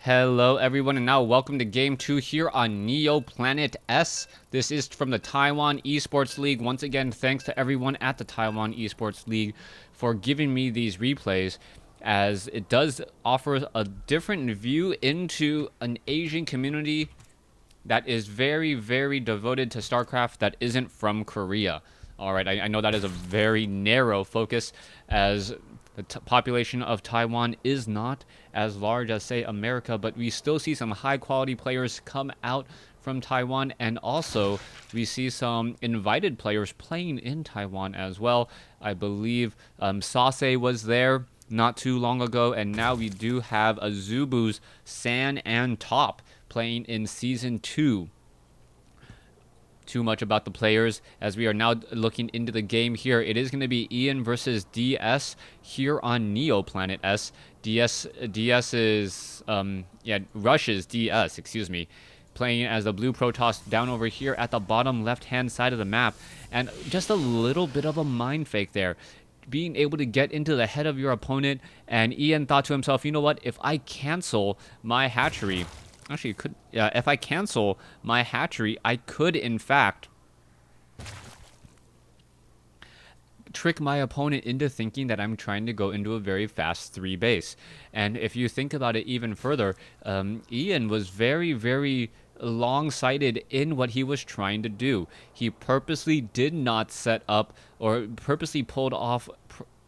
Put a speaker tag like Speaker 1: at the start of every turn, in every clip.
Speaker 1: Hello everyone, and now welcome to Game 2 here on YoeIMIan S. This is from the Taiwan Esports League. Once again, thanks to everyone at the Taiwan Esports League for giving me these replays, as it does offer a different view into an Asian community that is very, very devoted to StarCraft that isn't from Korea. Alright, I know that is a very narrow focus, as the population of Taiwan is not as large as, say, America, but we still see some high-quality players come out from Taiwan, and also we see some invited players playing in Taiwan as well. I believe Sase was there not too long ago, and now we do have Azubu's San and Top playing in Season 2. Too much about the players, as we are now looking into the game here. It is going to be Ian versus DS here on YoeIMIan S. DS is Rush's DS, excuse me, playing as the blue Protoss down over here at the bottom left hand side of the map, and just a little bit of a mind fake there, being able to get into the head of your opponent. And Ian thought to himself, you know what, if I cancel my hatchery, actually, if I cancel my hatchery, I could, in fact, trick my opponent into thinking that I'm trying to go into a very fast 3 base. And if you think about it even further, Ian was very, very long-sighted in what he was trying to do. He purposely did not set up or purposely pulled off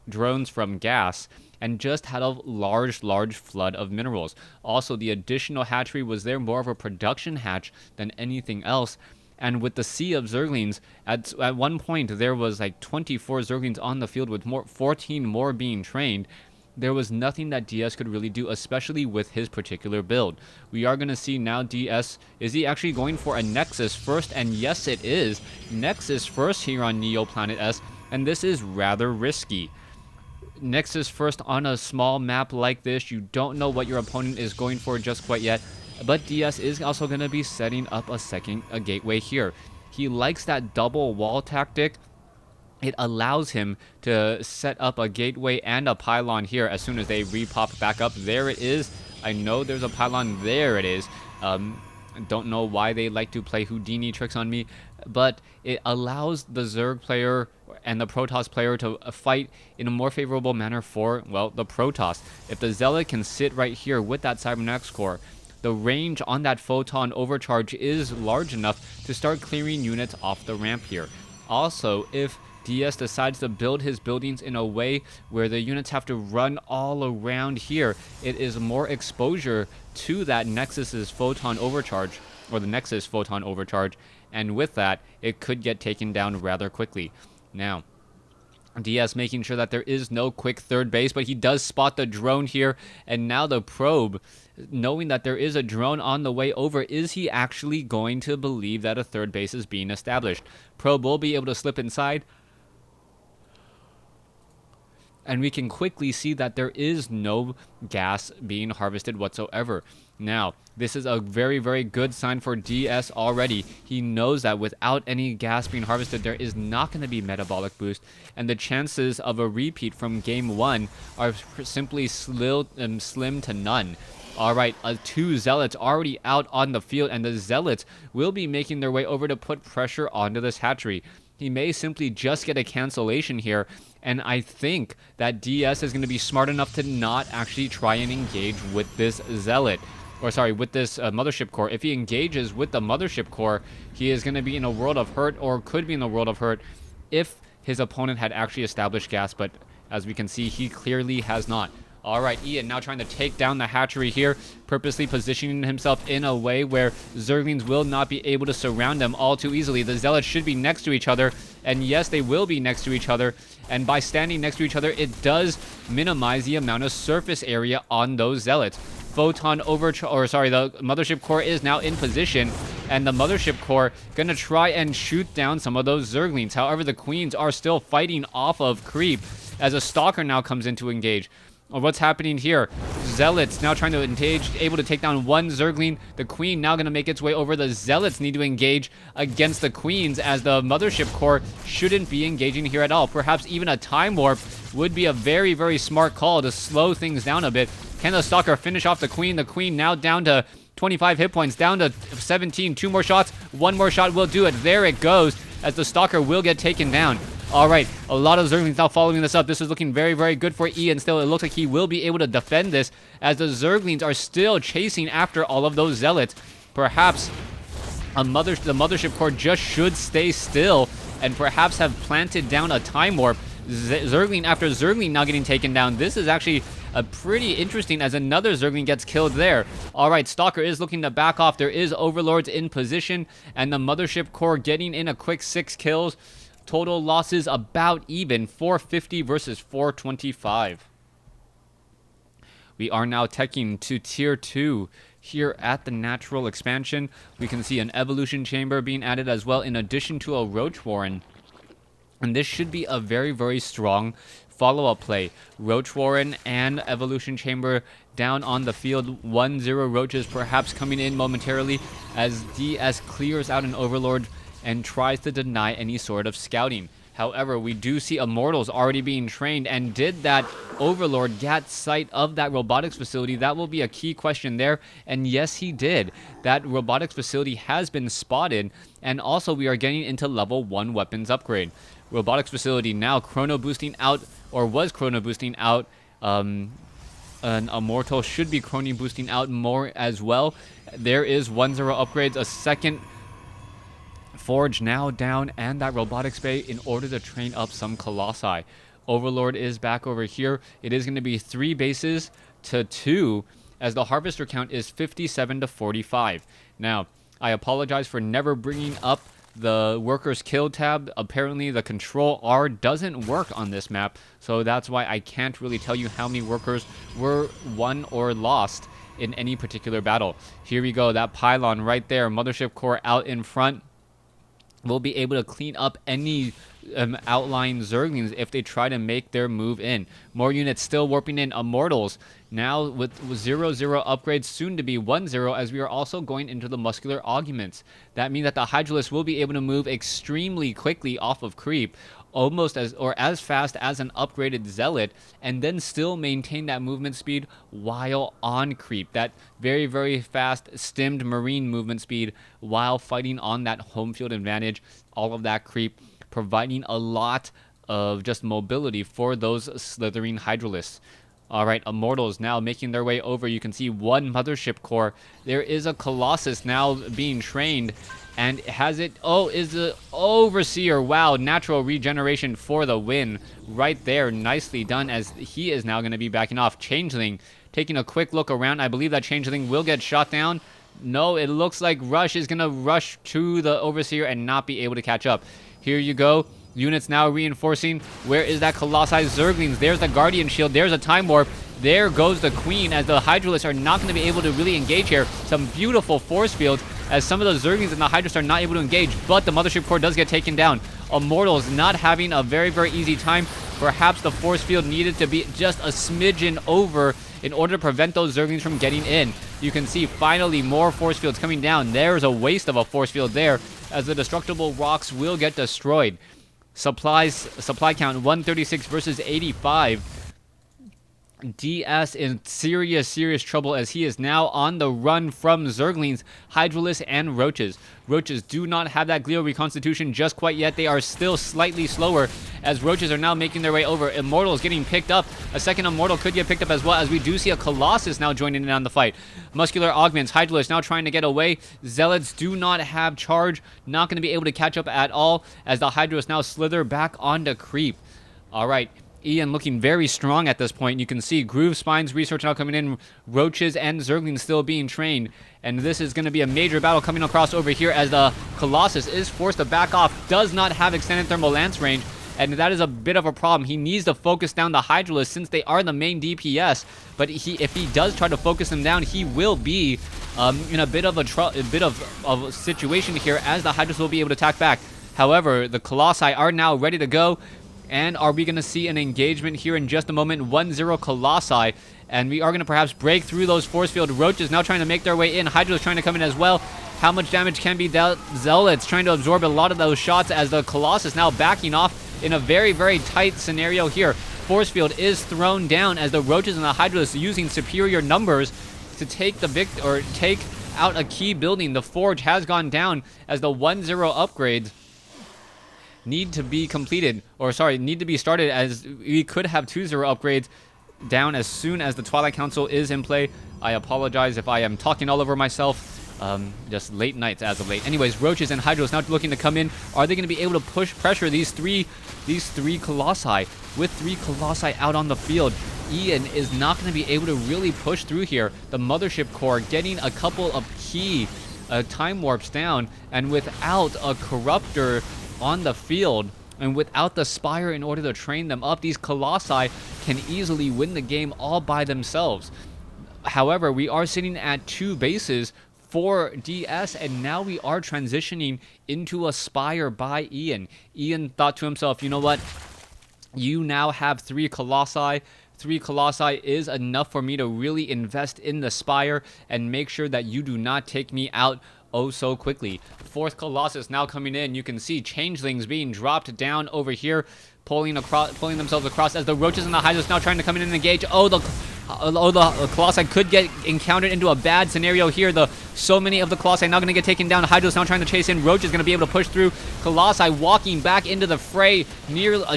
Speaker 1: drones from gas and just had a large flood of minerals. Also, the additional hatchery was there more of a production hatch than anything else. And with the sea of Zerglings, at one point there was like 24 Zerglings on the field with 14 more being trained. There was nothing that DS could really do, especially with his particular build. We are going to see now DS, is he actually going for a Nexus first? And yes, it is. Nexus first here on YoeIMIan S, and this is rather risky. Nexus first on a small map like this, you don't know what your opponent is going for just quite yet, but DS is also going to be setting up a gateway here. He likes that double wall tactic. It allows him to set up a gateway and a pylon here as soon as they repop back up. There it is. I know there's a pylon. There it is. Don't know why they like to play Houdini tricks on me, but it allows the Zerg player and the Protoss player to fight in a more favorable manner for, well, the Protoss. If the Zealot can sit right here with that Cybernetics core, the range on that Photon overcharge is large enough to start clearing units off the ramp here. Also, if DS decides to build his buildings in a way where the units have to run all around here, it is more exposure to that Nexus's Photon overcharge, or the Nexus Photon overcharge, and with that, it could get taken down rather quickly. Now, DS making sure that there is no quick third base, but he does spot the drone here, and now the probe, knowing that there is a drone on the way over, is he actually going to believe that a third base is being established? Probe will be able to slip inside, and we can quickly see that there is no gas being harvested whatsoever. Now, this is a very, very good sign for DS already. He knows that without any gas being harvested, there is not going to be metabolic boost, and the chances of a repeat from Game 1 are simply slim to none. Alright, 2 Zealots already out on the field, and the Zealots will be making their way over to put pressure onto this hatchery. He may simply just get a cancellation here, and I think that DS is going to be smart enough to not actually try and engage with this Zealot. Or sorry, with this Mothership Core. If he engages with the Mothership Core, he is going to be in a world of hurt, or could be in a world of hurt, if his opponent had actually established gas, but as we can see, he clearly has not. Alright, Ian now trying to take down the hatchery here, purposely positioning himself in a way where Zerglings will not be able to surround them all too easily. The Zealots should be next to each other, and yes, they will be next to each other, and by standing next to each other, it does minimize the amount of surface area on those Zealots. Photon the Mothership Core is now in position, and the Mothership Core gonna try and shoot down some of those Zerglings. However, the Queens are still fighting off of creep as a Stalker now comes in to engage. What's happening here? Zealots now trying to engage, able to take down one Zergling. The Queen now going to make its way over. The Zealots need to engage against the Queens, as the Mothership Core shouldn't be engaging here at all. Perhaps even a Time Warp would be a very, very smart call to slow things down a bit. Can the Stalker finish off the Queen? The Queen now down to 25 hit points, down to 17. 2 more shots. 1 more shot will do it. There it goes, as the Stalker will get taken down. All right, a lot of Zerglings now following this up. This is looking very, very good for Ian. Still, it looks like he will be able to defend this, as the Zerglings are still chasing after all of those Zealots. Perhaps the Mothership Core just should stay still and perhaps have planted down a Time Warp. Zergling after Zergling now getting taken down. This is actually pretty interesting, as another Zergling gets killed there. All right, Stalker is looking to back off. There is Overlords in position, and the Mothership Core getting in a quick 6 kills. Total losses about even, 450 versus 425. We are now teching to Tier 2 here at the Natural Expansion. We can see an Evolution Chamber being added as well, in addition to a Roach Warren. And this should be a very, very strong follow-up play. Roach Warren and Evolution Chamber down on the field. 1-0 Roaches perhaps coming in momentarily, as DS clears out an Overlord and tries to deny any sort of scouting. However, we do see Immortals already being trained, and did that Overlord get sight of that robotics facility? That will be a key question there, and yes, he did. That robotics facility has been spotted, and also we are getting into level 1 weapons upgrade. Robotics facility now chrono boosting out, or was chrono boosting out. An Immortal should be chrono boosting out more as well. There is 1-0 upgrades, a second Forge now down, and that robotics bay in order to train up some Colossi. Overlord is back over here. It is going to be 3 bases to 2, as the harvester count is 57 to 45. Now, I apologize for never bringing up the workers killed tab. Apparently the control R doesn't work on this map, so that's why I can't really tell you how many workers were won or lost in any particular battle. Here we go, that pylon right there, Mothership Core out in front. Will be able to clean up any outlying Zerglings if they try to make their move in. More units still warping in. Immortals now with 0-0 upgrades, soon to be 1-0, as we are also going into the muscular augments. That means that the Hydralisk will be able to move extremely quickly off of creep, almost as fast as an upgraded Zealot, and then still maintain that movement speed while on creep. That very, very fast stemmed marine movement speed while fighting on that home field advantage. All of that creep providing a lot of just mobility for those slithering Hydralisks. All right, Immortals now making their way over. You can see 1 Mothership Core. There is a Colossus now being trained, and has it, is the Overseer. Wow, natural regeneration for the win right there. Nicely done, as he is now going to be backing off. Changeling taking a quick look around. I believe that Changeling will get shot down. No, it looks like Rush is going to rush to the Overseer and not be able to catch up. Here you go. Units now reinforcing. Where is that Colossi Zerglings? There's the Guardian Shield. There's a Time Warp. There goes the Queen, as the Hydralisks are not going to be able to really engage here. Some beautiful force fields, as some of the Zerglings and the Hydralisks are not able to engage, but the Mothership Core does get taken down. Immortals not having a very, very easy time. Perhaps the force field needed to be just a smidgen over in order to prevent those Zerglings from getting in. You can see finally more force fields coming down. There's a waste of a force field there, as the destructible rocks will get destroyed. Supply count 136 versus 85. DS in serious trouble, as he is now on the run from Zerglings, Hydralisks, and Roaches. Roaches do not have that Glio reconstitution just quite yet. They are still slightly slower, as Roaches are now making their way over. Immortals getting picked up. A second Immortal could get picked up as well, as we do see a Colossus now joining in on the fight. Muscular augments. Hydralisks now trying to get away. Zealots do not have charge. Not going to be able to catch up at all, as the Hydralisks now slither back onto creep. All right. Ian looking very strong at this point. You can see Groove Spine's research now coming in, Roaches and Zerglings still being trained, and this is going to be a major battle coming across over here, as the Colossus is forced to back off, does not have extended thermal lance range, and that is a bit of a problem. He needs to focus down the Hydralisks, since they are the main DPS, but if he does try to focus them down, he will be in a bit of a situation here, as the Hydralisks will be able to attack back. However, the Colossi are now ready to go. And are we going to see an engagement here in just a moment? 1-0 Colossi. And we are going to perhaps break through those force field. Roaches now trying to make their way in. Hydra's trying to come in as well. How much damage can be dealt? Zealots trying to absorb a lot of those shots, as the Colossus now backing off in a very, very tight scenario here. force field is thrown down as the Roaches and the Hydralisks using superior numbers to take take out a key building. The Forge has gone down as the 1-0 upgrades need to be completed, or sorry, need to be started, as we could have 2-0 upgrades down as soon as the Twilight Council is in play. I apologize if I am talking all over myself. Just late nights as of late. Anyways, Roaches and Hydros now looking to come in. Are they going to be able to push pressure these three Colossi? With 3 Colossi out on the field, Ian is not going to be able to really push through here. The Mothership Core getting a couple of key time warps down, and without a Corruptor on the field, and without the Spire in order to train them up, these Colossi can easily win the game all by themselves. However, we are sitting at 2 bases for DS, and now we are transitioning into a Spire by Ian. Ian thought to himself, you know what? You now have 3 Colossi. 3 Colossi is enough for me to really invest in the Spire and make sure that you do not take me out oh so quickly. 4th Colossus now coming in. You can see Changelings being dropped down over here, pulling themselves across as the Roaches and the Hydras now trying to come in and engage. The Colossi could get encountered into a bad scenario here. So many of the Colossi now going to get taken down. Hydros now trying to chase in. Roach is going to be able to push through. Colossi walking back into the fray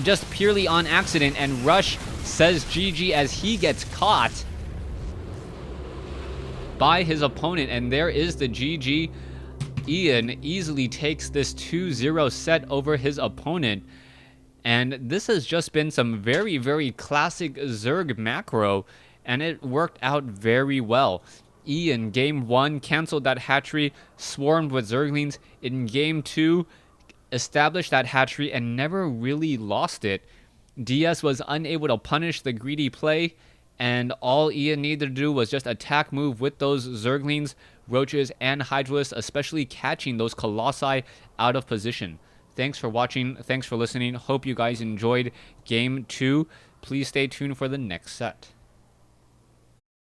Speaker 1: just purely on accident, and Rush says GG as he gets caught by his opponent, and there is the GG. Ian easily takes this 2-0 set over his opponent, and this has just been some very, very classic Zerg macro, and it worked out very well. Ian, game 1, canceled that hatchery, swarmed with Zerglings. In game 2, established that hatchery and never really lost it. DS was unable to punish the greedy play, and all Ian needed to do was just attack move with those Zerglings, Roaches, and Hydralisks, especially catching those Colossi out of position. Thanks for watching. Thanks for listening. Hope you guys enjoyed game 2. Please stay tuned for the next set.